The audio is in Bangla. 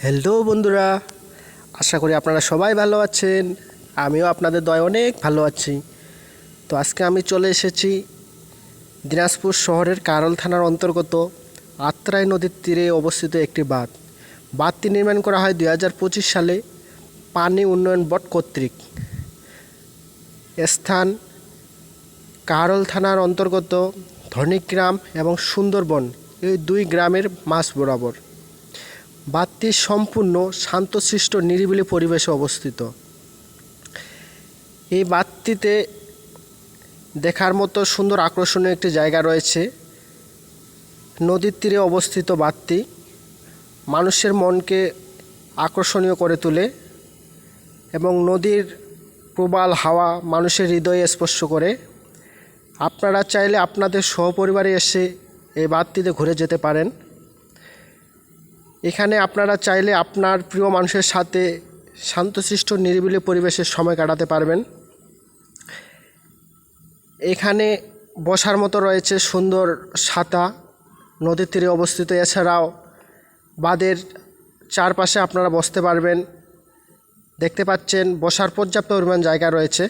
হ্যালো বন্ধুরা, আশা করি আপনারা সবাই ভালো আছেন। আমিও আপনাদের দয়ায় অনেক ভালো আছি। তো আজকে আমি চলে এসেছি দিনাজপুর শহরের কারল থানার অন্তর্গত আত্রাই নদীর তীরে অবস্থিত একটি বাঁধ। বাঁধটি নির্মাণ করা হয় 2025 সালে পানি উন্নয়ন বোর্ড কর্তৃক। স্থান কারল থানার অন্তর্গত ধনিগ্রাম এবং সুন্দরবন, এই দুই গ্রামের মাঝ বরাবর। বাঁধটি সম্পূর্ণ শান্তশিষ্ট নিরিবিলি পরিবেশে অবস্থিত। এই বাঁধটিতে দেখার মতো সুন্দর আকর্ষণীয় একটি জায়গা রয়েছে। নদীর তীরে অবস্থিত বাঁধটি মানুষের মনকে আকর্ষণীয় করে তোলে এবং নদীর প্রবাল হাওয়া মানুষের হৃদয়ে স্পর্শ করে। আপনারা চাইলে আপনাদের সহপরিবারে এসে এই বাঁধটিতে ঘুরে যেতে পারেন। এখানে আপনারা চাইলে আপনার প্রিয় মানুষের সাথে শান্তশিষ্ট নিরিবিলি পরিবেশের সময় কাটাতে পারবেন। এখানে বসার মতো রয়েছে সুন্দর ছাতা, নদীর তীরে অবস্থিত। এছাড়াও বাঁধের চারপাশে আপনারা বসতে পারবেন। দেখতে পাচ্ছেন বসার পর্যাপ্ত পরিমাণ জায়গা রয়েছে।